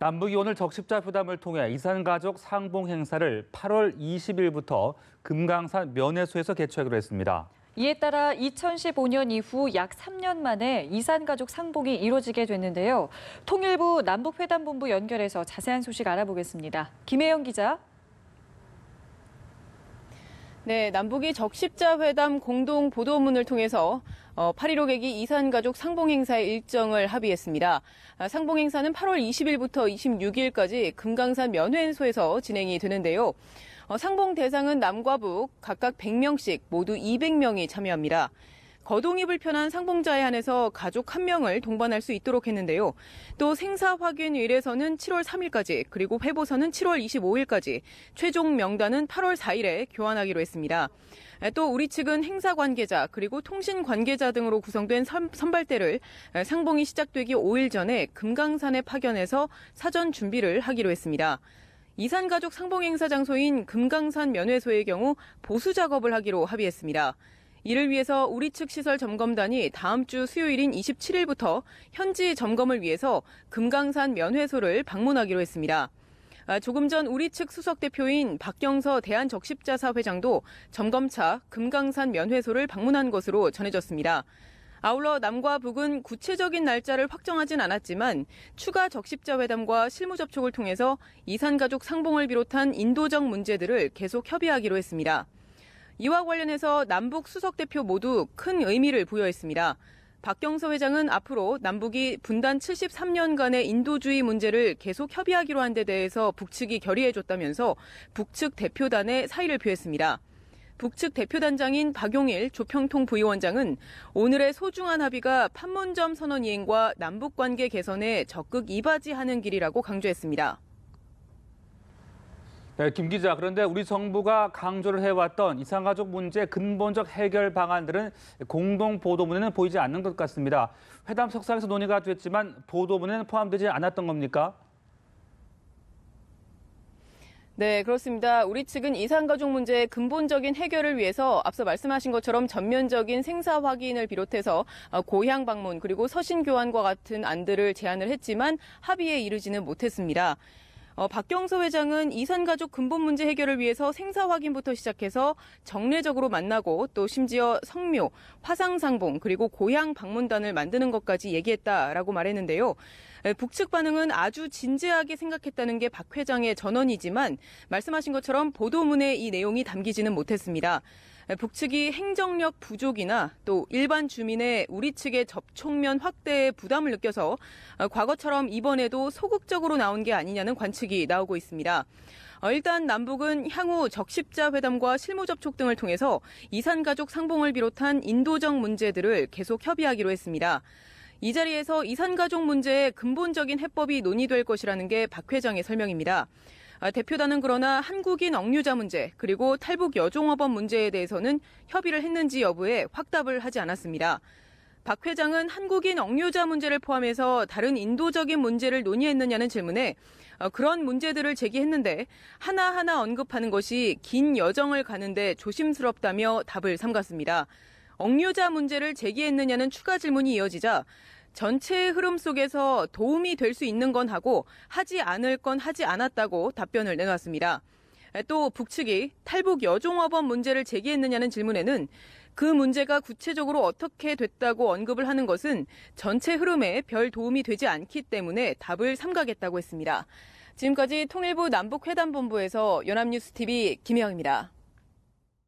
남북이 오늘 적십자 회담을 통해 이산가족 상봉 행사를 8월 20일부터 금강산 면회소에서 개최하기로 했습니다. 이에 따라 2015년 이후 약 3년 만에 이산가족 상봉이 이루어지게 됐는데요. 통일부 남북회담본부 연결해서 자세한 소식 알아보겠습니다. 김혜영 기자. 네, 남북이 적십자 회담 공동 보도문을 통해서 8.15 계기 이산가족 상봉행사의 일정을 합의했습니다. 상봉행사는 8월 20일부터 26일까지 금강산 면회소에서 진행이 되는데요. 상봉 대상은 남과 북 각각 100명씩 모두 200명이 참여합니다. 거동이 불편한 상봉자에 한해서 가족 1명을 동반할 수 있도록 했는데요. 또 생사 확인 의뢰서는 7월 3일까지 그리고 회보서는 7월 25일까지 최종 명단은 8월 4일에 교환하기로 했습니다. 또 우리 측은 행사 관계자 그리고 통신 관계자 등으로 구성된 선발대를 상봉이 시작되기 5일 전에 금강산에 파견해서 사전 준비를 하기로 했습니다. 이산가족 상봉 행사 장소인 금강산 면회소의 경우 보수 작업을 하기로 합의했습니다. 이를 위해서 우리 측 시설 점검단이 다음 주 수요일인 27일부터 현지 점검을 위해서 금강산 면회소를 방문하기로 했습니다. 조금 전 우리 측 수석 대표인 박경서 대한적십자사 회장도 점검차 금강산 면회소를 방문한 것으로 전해졌습니다. 아울러 남과 북은 구체적인 날짜를 확정하진 않았지만 추가 적십자 회담과 실무 접촉을 통해서 이산가족 상봉을 비롯한 인도적 문제들을 계속 협의하기로 했습니다. 이와 관련해서 남북 수석 대표 모두 큰 의미를 부여했습니다. 박경서 회장은 앞으로 남북이 분단 73년간의 인도주의 문제를 계속 협의하기로 한 데 대해서 북측이 결의해줬다면서 북측 대표단에 사의를 표했습니다. 북측 대표단장인 박용일 조평통 부위원장은 오늘의 소중한 합의가 판문점 선언 이행과 남북관계 개선에 적극 이바지하는 길이라고 강조했습니다. 네, 김 기자, 그런데 우리 정부가 강조를 해왔던 이산가족 문제 근본적 해결 방안들은 공동 보도문에는 보이지 않는 것 같습니다. 회담 석상에서 논의가 됐지만 보도문에는 포함되지 않았던 겁니까? 네, 그렇습니다. 우리 측은 이산가족 문제의 근본적인 해결을 위해서 앞서 말씀하신 것처럼 전면적인 생사 확인을 비롯해서 고향 방문 그리고 서신 교환과 같은 안들을 제안을 했지만 합의에 이르지는 못했습니다. 박경서 회장은 이산가족 근본 문제 해결을 위해서 생사 확인부터 시작해서 정례적으로 만나고 또 심지어 성묘, 화상상봉 그리고 고향 방문단을 만드는 것까지 얘기했다라고 말했는데요. 북측 반응은 아주 진지하게 생각했다는 게 박 회장의 전언이지만 말씀하신 것처럼 보도문에 이 내용이 담기지는 못했습니다. 북측이 행정력 부족이나 또 일반 주민의 우리 측의 접촉면 확대에 부담을 느껴서 과거처럼 이번에도 소극적으로 나온 게 아니냐는 관측이 나오고 있습니다. 일단 남북은 향후 적십자 회담과 실무 접촉 등을 통해서 이산가족 상봉을 비롯한 인도적 문제들을 계속 협의하기로 했습니다. 이 자리에서 이산가족 문제의 근본적인 해법이 논의될 것이라는 게 박 회장의 설명입니다. 대표단은 그러나 한국인 억류자 문제 그리고 탈북 여종업원 문제에 대해서는 협의를 했는지 여부에 확답을 하지 않았습니다. 박 회장은 한국인 억류자 문제를 포함해서 다른 인도적인 문제를 논의했느냐는 질문에 그런 문제들을 제기했는데 하나하나 언급하는 것이 긴 여정을 가는데 조심스럽다며 답을 삼갔습니다. 억류자 문제를 제기했느냐는 추가 질문이 이어지자 전체의 흐름 속에서 도움이 될 수 있는 건 하고 하지 않을 건 하지 않았다고 답변을 내놨습니다. 또 북측이 탈북 여종업원 문제를 제기했느냐는 질문에는 그 문제가 구체적으로 어떻게 됐다고 언급을 하는 것은 전체 흐름에 별 도움이 되지 않기 때문에 답을 삼가겠다고 했습니다. 지금까지 통일부 남북회담본부에서 연합뉴스TV 김혜영입니다.